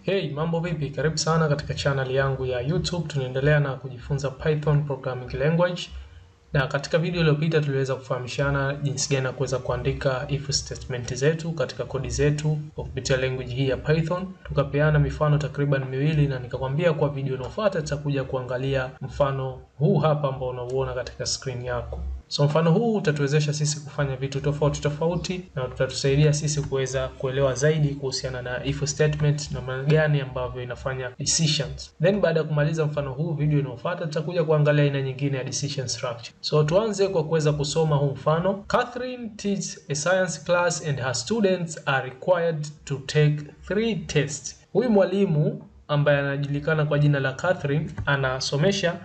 Hey, mambo vipi? Karibu sana katika channel yangu ya YouTube. Tunaendelea na kujifunza Python programming language. Na katika video iliyopita tuliweza kufahamishana jinsi gani ya kuweza kuandika if statement zetu katika kodi zetu kwa kupitia language hii ya Python. Tukapeana mifano takriban miwili na nikakwambia kwa video inayofuata tutakuja kuangalia mfano huu hapa ambao unauona katika screen yako. So mfano huu utatuwezesha sisi kufanya vitu tofauti na utatusaidia sisi kuweza kuelewa zaidi kuhusiana na if statement na maana gani ambavyo inafanya decisions. Then baada ya kumaliza mfano huu, video inayofuata tutakuja kuangalia aina nyingine ya decision structure. So tuanze kwa kuweza kusoma huu mfano. Catherine teaches a science class and her students are required to take 3 tests. Huyu mwalimu ambaye anajulikana kwa jina la Catherine anasomesha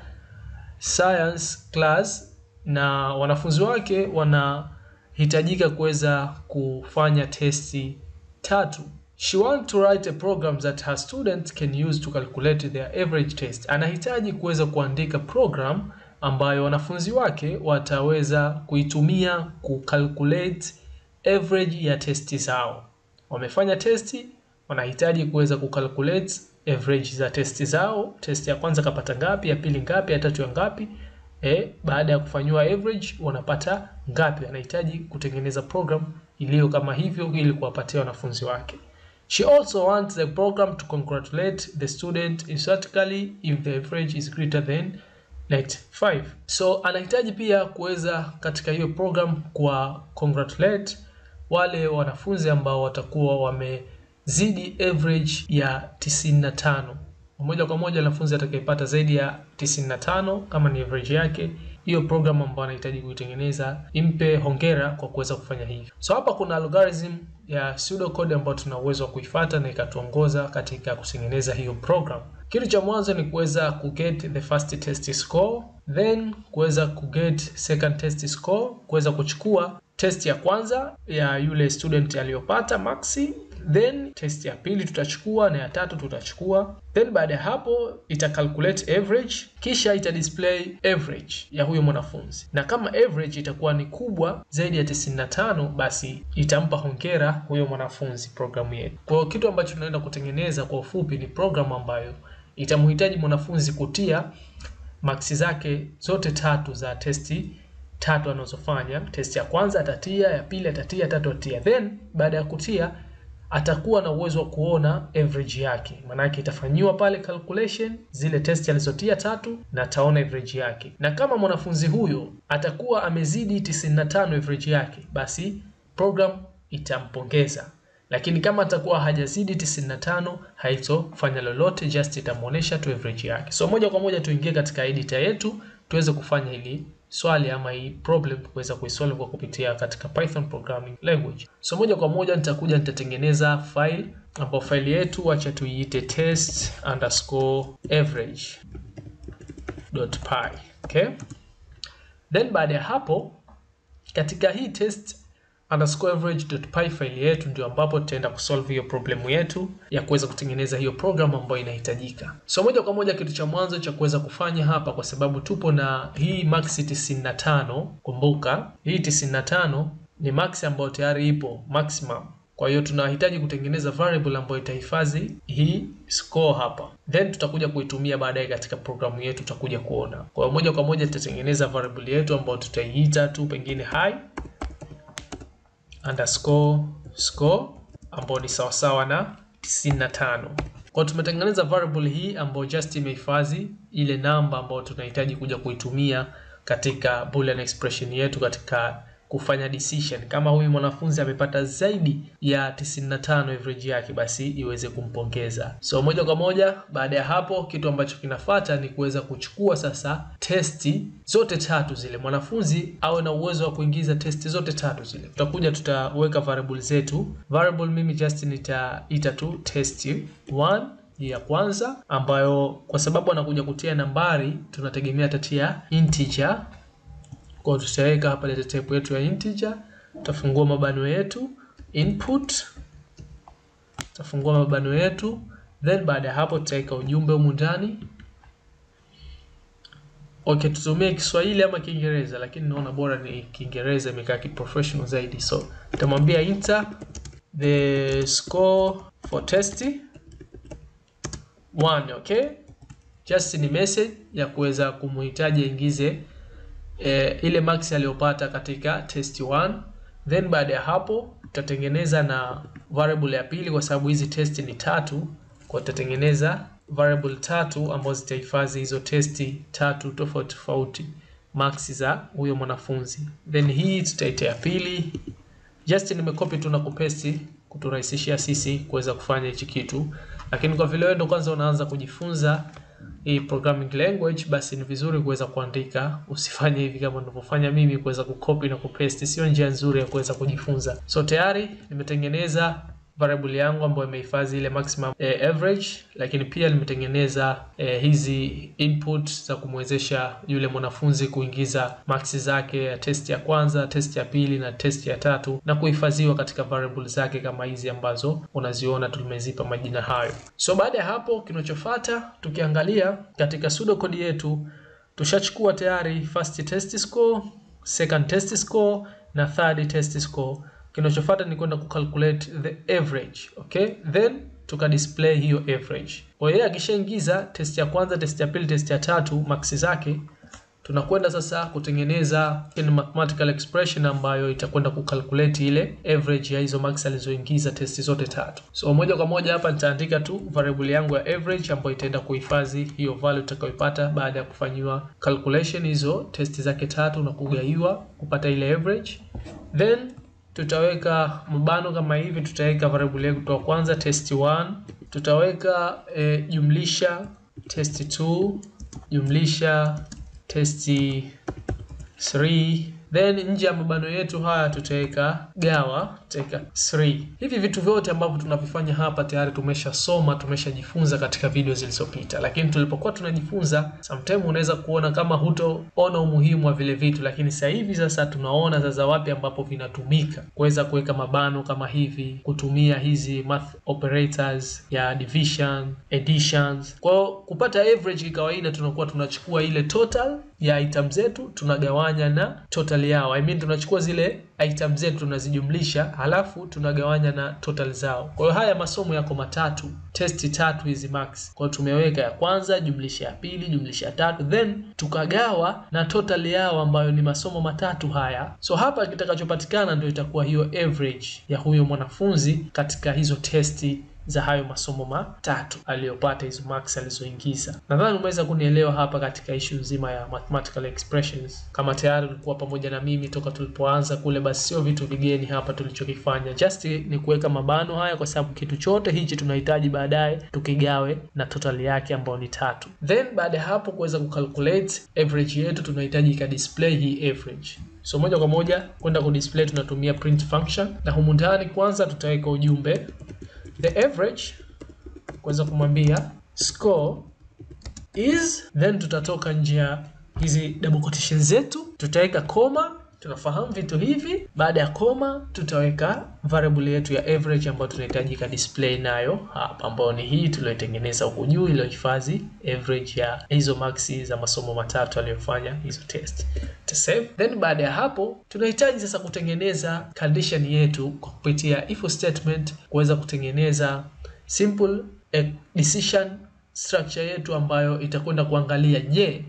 science class na wanafunzi wake wanahitajika kuweza kufanya testi 3. She wants to write a program that her students can use to calculate their average test. Anahitaji kuweza kuandika program ambayo wanafunzi wake wataweza kuitumia kucalculate average ya testi zao. Wamefanya testi, wanahitaji kuweza kucalculate average za testi zao. Testi ya kwanza kapata ngapi, ya pili ngapi, ya tatu ngapi? Baada ya kufanywa average wanapata ngapi? Anahitaji kutengeneza program iliyo kama hivyo ili kuwapatia wanafunzi wake. She also wants the program to congratulate the student emphatically if the average is greater than 5. So anahitaji pia kuweza katika hiyo program kwa congratulate wale wanafunzi ambao watakuwa wamezidi average ya 95. Moja kwa moja wanafunzi atakayepata zaidi ya 95 kama ni average yake, hiyo program ambayo anahitaji kuitengeneza impe hongera kwa kuweza kufanya hivyo. So hapa kuna algorithm ya pseudocode ambayo tuna uwezo wa kuifuata na ikatuongoza katika kutengeneza hiyo program. Kitu cha mwanzo ni kuweza kuget the first test score, then kuweza kuget second test score, kuweza kuchukua test ya kwanza ya yule student aliyopata maxi, then test ya pili tutachukua na ya tatu tutachukua. Then baada ya hapo ita calculate average, kisha ita display average ya huyo mwanafunzi. Na kama average itakuwa ni kubwa zaidi ya 95, basi itampa hongera huyo mwanafunzi programu yetu. Kwa kitu ambacho tunaenda kutengeneza kwa ufupi ni program ambayo itamhitaji mwanafunzi kutia maksi zake zote 3 za testi 3 anazofanya. Testi ya kwanza atatia, ya pili atatia, ya tatu atatia. Then baada ya kutia atakuwa na uwezo wa kuona average yake. Maana yake itafanywa pale calculation zile test alizotia 3 na ataona average yake. Na kama mwanafunzi huyo atakuwa amezidi 95 average yake, basi program itampongeza. Lakini kama atakuwa hajazidi 95 haitofanya lolote, just itamuonesha tu average yake. So moja kwa moja tuingie katika editor yetu tuweze kufanya hili swali ama hii problem kuweza kuisolve kwa kupitia katika Python programming language. So moja kwa moja nitatengeneza file ambapo file yetu acha tuiite test_average.py. Okay? Then baada ya hapo katika hii test_average.py file yetu ndio ambapo tutaenda kusolve hiyo problem yetu ya kuweza kutengeneza hiyo program ambayo inahitajika. So moja kwa moja kitu cha mwanzo cha kuweza kufanya hapa, kwa sababu tupo na hii max 95, kumbuka hii 95 ni max ambayo tayari ipo maximum. Kwa hiyo tunahitaji kutengeneza variable ambayo itahifadhi hii score hapa. Then tutakuja kuitumia baadaye katika programu yetu tutakuja kuona. Kwa hiyo moja kwa moja tutatengeneza variable yetu ambayo tutaiita tu pengine hi _score ambao ni sawasawa na 95. Kwa tumetengeneza variable hii ambayo just imehifadhi ile namba ambayo tunahitaji kuja kuitumia katika boolean expression yetu katika kufanya decision. Kama huyu mwanafunzi amepata zaidi ya 95 average yake, basi iweze kumpongeza. So moja kwa moja baada ya hapo kitu ambacho kinafuata ni kuweza kuchukua sasa testi zote 3 zile. Mwanafunzi awe na uwezo wa kuingiza testi zote 3 zile. Tutaweka variable zetu. Variable mimi just nitaita tu test1 ya kwanza, ambayo kwa sababu anakuja kutia nambari tunategemea atatia integer. Kwa tutaweka hapa data type yetu ya integer, tutafungua mabano yetu input, tutafungua mabano yetu, then baada ya hapo tutaweka ujumbe humu ndani. Okay, tutumie Kiswahili ama Kiingereza, lakini naona bora ni Kiingereza, imekaa kiprofessional zaidi. So tutamwambia enter the score for test 1, okay? Just ni message ya kuweza kumhitaji aingize ile marks aliyopata katika test 1. Then baada ya hapo tutatengeneza na variable ya pili, kwa sababu hizi test ni 3, kwa tutatengeneza variable 3 ambazo zitahifadhi hizo testi 3 tofauti tofauti, marks za huyo mwanafunzi. Then hii tutaitea pili. Just nimecopy tu na kupaste kuturahisishia sisi kuweza kufanya hichi kitu. Lakini kwa vile wewe ndo kwanza unaanza kujifunza hii programming language, basi ni vizuri kuweza kuandika. Usifanye hivi kama ninavyofanya mimi, kuweza kucopy na kupaste. Sio njia nzuri ya kuweza kujifunza. So tayari nimetengeneza variable yangu ambayo imehifadhi ile maximum average, lakini pia nimetengeneza hizi input za kumwezesha yule mwanafunzi kuingiza marks zake ya test ya kwanza, test ya pili na test ya tatu, na kuhifadhiwa katika variable zake kama hizi ambazo unaziona tumezipa majina hayo. So baada ya hapo kinachofuata, tukiangalia katika pseudocode yetu, tushachukua tayari first test score, second test score na third test score. Kinachofuata ni kwenda kucalculate the average, okay? Then tuka display hiyo average. Kwa hiyo akishaingiza test ya kwanza, test ya pili, test ya tatu marks zake, tunakwenda sasa kutengeneza mathematical expression ambayo itakwenda kucalculate ile average ya hizo marks alizoingiza test zote 3. So moja kwa moja hapa nitaandika tu variable yangu ya average ambayo itaenda kuhifadhi hiyo value tutakayopata baada ya kufanywa calculation hizo test zake 3 na kugaiwa kupata ile average. Then tutaweka mabano kama hivi, tutaweka variable yetu ya kwanza test 1, tutaweka jumlisha test 2 jumlisha test 3, then nje ya mabano yetu haya tutaweka gawa, tutaweka 3. Hivi vitu vyote ambavyo tunavifanya hapa tayari tumeshasoma, tumeshajifunza katika video zilizopita. Lakini tulipokuwa tunajifunza, sometimes unaweza kuona kama hutoona umuhimu wa vile vitu, lakini sasa hivi sasa tunaona sasa wapi ambapo vinatumika. Kuweza kuweka mabano kama hivi, kutumia hizi math operators ya division, additions. Kwa kupata average kawaida tunakuwa tunachukua ile total ya item zetu tunagawanya na total yao. I mean tunachukua zile item zetu tunazijumlisha, halafu tunagawanya na total zao. Kwa hiyo haya masomo yako matatu, test 3 hizi marks. Kwa hiyo tumeweka ya kwanza jumlisha ya pili jumlisha ya tatu, then tukagawa na total yao ambayo ni masomo matatu haya. So hapa kitakachopatikana ndio itakuwa hiyo average ya huyo mwanafunzi katika hizo testi za hayo masomo matatu aliyopata, hizo marks alizoingiza. Nadhani umeweza kunielewa hapa katika issue nzima ya mathematical expressions. Kama tayari ulikuwa pamoja na mimi toka tulipoanza kule, basi sio vitu vigeni hapa tulichokifanya. Just ni kuweka mabano haya kwa sababu kitu chote hichi tunahitaji baadaye tukigawe na total yake ambayo ni 3. Then baada ya hapo kuweza kucalculate average yetu tunahitaji ka display hii average. So moja kwa moja kwenda ku display tunatumia print function, na humu ndani kwanza tutaweka ujumbe the average, kuweza kumwambia score is, then tutatoka nje ya hizi double quotation zetu, tutaweka koma. Tunafahamu vitu hivi. Baada ya koma tutaweka variable yetu ya average ambayo tunahitaji ka display nayo hapa, ambayo ni hii tuliyotengeneza huko juu iliyohifadhi average ya hizo marks za masomo matatu aliyofanya hizo test. Save. Then baada ya hapo tunahitaji sasa kutengeneza condition yetu kwa kupitia if statement, kuweza kutengeneza simple decision structure yetu ambayo itakwenda kuangalia, je,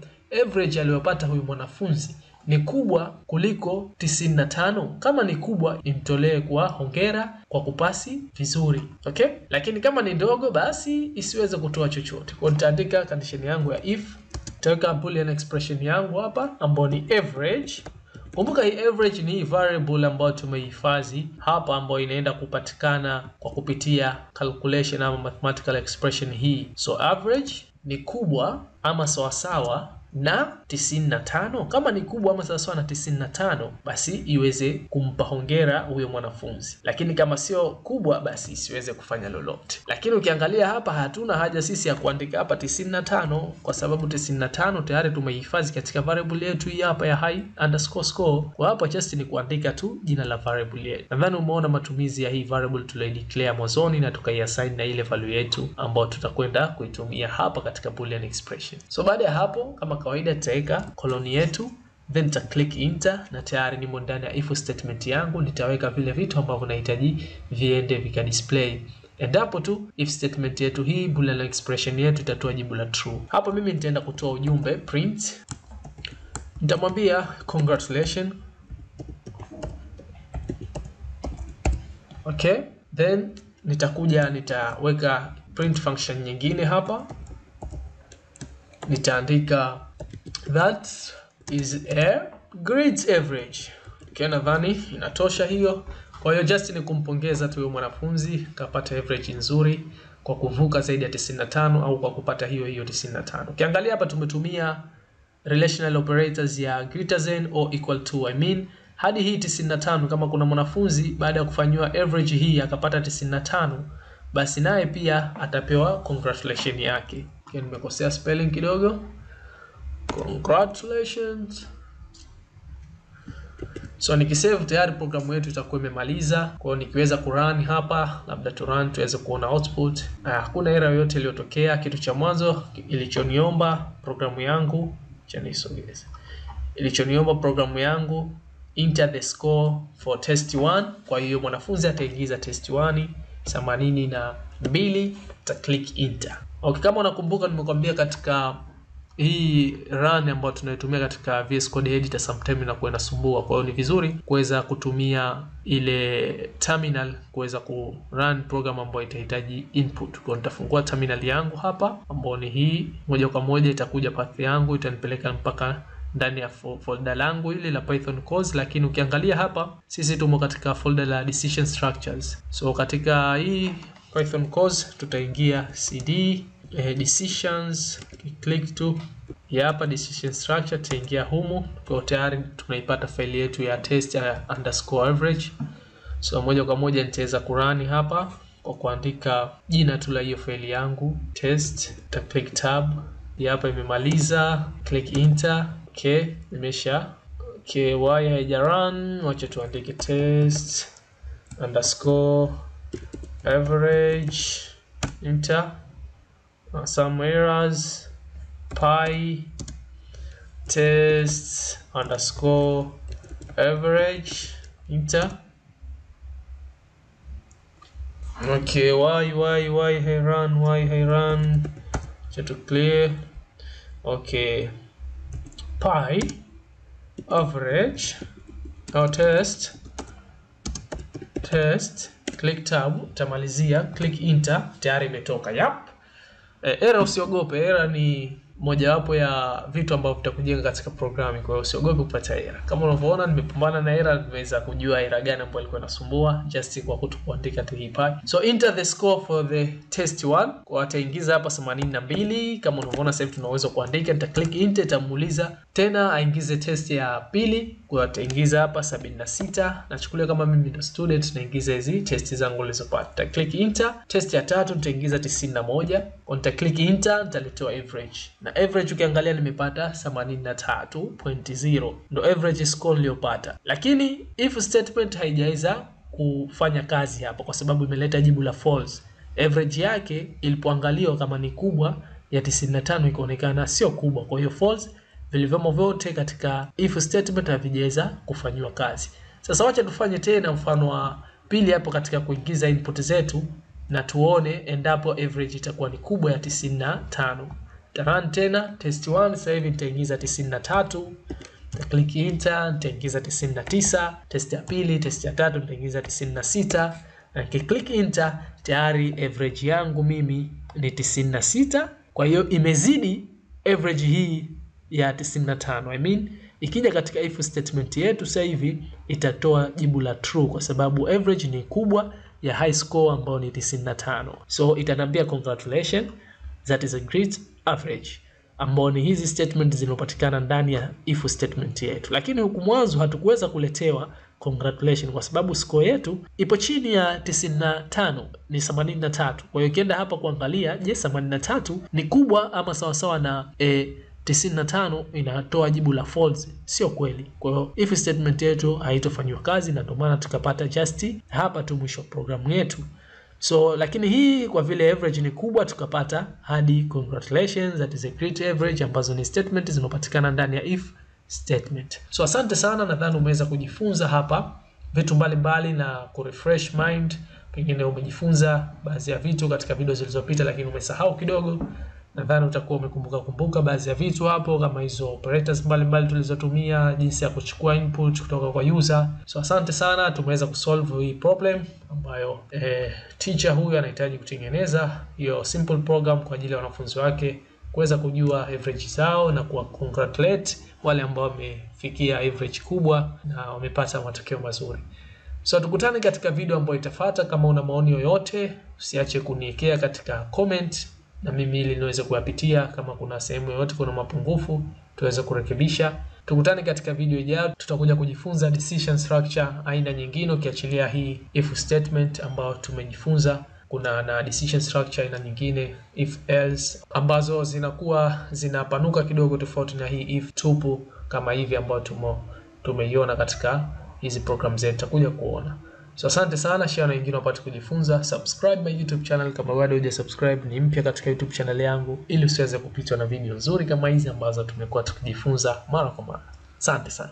average aliyopata huyu mwanafunzi ni kubwa kuliko 95? Kama ni kubwa, imtolee kwa hongera kwa kupasi vizuri, okay? Lakini kama ni ndogo, basi isiweze kutoa chochote. Kwa nitaandika condition yangu ya if, nitaweka boolean expression yangu hapa ambayo ni average. Kumbuka hii average ni variable ambayo tumehifadhi hapa, ambayo inaenda kupatikana kwa kupitia calculation ama mathematical expression hii. So average ni kubwa ama sawasawa na 95. Kama ni kubwa ama sawa na 95, basi iweze kumpa hongera huyo mwanafunzi. Lakini kama sio kubwa, basi isiweze kufanya lolote. Lakini ukiangalia hapa hatuna haja sisi ya kuandika hapa 95, kwa sababu 95 tayari tumehifadhi katika variable yetu hii hapa ya high_score. Kwa hapa just ni kuandika tu jina la variable yetu. Nadhani umeona matumizi ya hii variable tuliyodeclare mwanzoni na tukaiassign na ile value yetu ambayo tutakwenda kuitumia hapa katika boolean expression. So baada ya hapo kama kawaida tutaweka koloni yetu, then nita click enter, na tayari nimo ndani ya if statement yangu. Nitaweka vile vitu ambavyo nahitaji viende vika display Endapo tu if statement yetu hii boolean expression yetu itatoa jibu la true. Hapo mimi nitaenda kutoa ujumbe print. Nitamwambia congratulations. Okay, then nitaweka print function nyingine hapa. Nitaandika that is a grade average. Okay, nadhani inatosha hiyo. Kwa hiyo just ni kumpongeza tu yule mwanafunzi kapata average nzuri kwa kuvuka zaidi ya 95 au kwa kupata hiyo 95. Ukiangalia hapa tumetumia relational operators ya greater than or equal to. Hadi hii 95, kama kuna mwanafunzi baada ya kufanywa average hii akapata 95, basi naye pia atapewa congratulations yake. Okay, nimekosea spelling kidogo. Congratulations. So nikisave tayari programu yetu itakuwa imemaliza. Kwa hiyo nikiweza kurun hapa, labda turun tuweze kuona output. Hakuna error yoyote iliyotokea. Kitu cha mwanzo ilichoniomba programu yangu, programu yangu enter the score for test 1. Kwa hiyo mwanafunzi ataingiza test 1 82, ta click enter. Okay, kama unakumbuka nimekwambia katika hii run ambayo tunaitumia katika VS Code editor sometimes inakuwa inasumbua. Kwa hiyo ni vizuri kuweza kutumia ile terminal kuweza kurun program ambayo itahitaji input. Kwa hiyo nitafungua terminal yangu hapa ambayo ni hii, moja kwa moja itakuja path yangu, itanipeleka mpaka ndani ya folder langu ile la Python course. Lakini ukiangalia hapa sisi tumo katika folder la decision structures. So katika hii Python course tutaingia cd decisions, click to hapa decision structure, tutaingia humu. Kwa tayari tunaipata faili yetu ya test_average. So moja kwa moja nitaweza kurani hapa kwa kuandika jina tu la hiyo faili yangu test, ta click tab. Hapa imemaliza, click enter. Okay, imesha. Okay, why haija run? Wacha tuandike test_average, enter. Some errors, pi test_average, enter. Okay, why hey run, just to clear. Okay, pi average or test, click tab, tamalizia, click enter. Tayari imetoka. Error usiogope, error ni mojawapo ya vitu ambavyo vitakujenga katika programming. Kwa hiyo usiogope kupata error. Kama unavyoona nimepambana na error, nimeweza kujua error gani ambayo ilikuwa inasumbua just kwa kutokuandika tu hii pi. So enter the score for the test 1. Kwa ataingiza hapa 82. Kama unavyoona sasa hivi tunaweza kuandika, nita click enter, itamuuliza tena aingize test ya pili. Kwa ataingiza hapa 76. Nachukulia kama mimi ndo student, naingiza hizi test zangu nilizopata. Nita click enter. Test ya tatu nitaingiza 91. Kwa nita click enter, nitaletewa average. Na average ukiangalia nimepata 83.0. Ndo average score niliyopata. Lakini if statement haijaweza kufanya kazi hapa kwa sababu imeleta jibu la false. Average yake ilipoangaliwa kama ni kubwa ya 95 ikaonekana sio kubwa. Kwa hiyo false, vilivyomo vyote katika if statement havijaweza kufanywa kazi. Sasa wacha tufanye tena mfano wa pili hapo katika kuingiza input zetu na tuone endapo average itakuwa ni kubwa ya 95. Run tena test 1. Sasa hivi nitaingiza 93, nita click enter, nitaingiza 99. Test ya pili, test ya tatu nitaingiza 96 na click enter. Tayari average yangu mimi ni 96. Kwa hiyo imezidi average hii ya 95. Ikija katika if statement yetu sasa hivi itatoa jibu la true kwa sababu average ni kubwa ya high score ambayo ni 95. So itanambia congratulations, that is a great average, ambao ni hizi statement zinazopatikana ndani ya if statement yetu. Lakini huku mwanzo hatukuweza kuletewa congratulations kwa sababu score yetu ipo chini ya 95, ni 83. Kwa hiyo ukienda hapa kuangalia, je, 83 ni kubwa ama sawa na 95, inatoa jibu la false, sio kweli. Kwa hiyo if statement yetu haitofanywa kazi na ndio maana tukapata just hapa tu mwisho programu yetu. So lakini hii kwa vile average ni kubwa tukapata hadi congratulations, that is a great average, ambazo ni statement zinapatikana ndani ya if statement. So asante sana, nadhani umeweza kujifunza hapa vitu mbalimbali na kurefresh mind pengine umejifunza baadhi ya vitu katika video zilizopita lakini umesahau kidogo, nadhani utakuwa kumbuka baadhi ya vitu hapo, kama hizo operators mbalimbali tulizotumia, jinsi ya kuchukua input kutoka kwa user. So asante sana, tumeweza kusolve hii problem ambayo teacher huyu anahitaji kutengeneza hiyo simple program kwa ajili ya wanafunzi wake kuweza kujua average zao na kuwa congratulate wale ambao wamefikia average kubwa na wamepata matokeo mazuri. So tukutane katika video ambayo itafuata. Kama una maoni yoyote, usiache kuniwekea katika comment na mimi ili niweze kuyapitia. Kama kuna sehemu yoyote kuna mapungufu, tuweze kurekebisha. Tukutane katika video ijayo, tutakuja kujifunza decision structure aina nyingine ukiachilia hii if statement ambayo tumejifunza. Kuna na decision structure aina nyingine if else ambazo zinapanuka kidogo tofauti na hii if tupu kama hivi ambayo tumeiona katika hizi program zetu, tutakuja kuona. So asante sana, share na wengine wapate kujifunza. Subscribe my YouTube channel kama bado hujasubscribe, ni mpya katika YouTube channel yangu, ili usiweze kupitwa na video nzuri kama hizi ambazo tumekuwa tukijifunza mara kwa mara. Asante sana.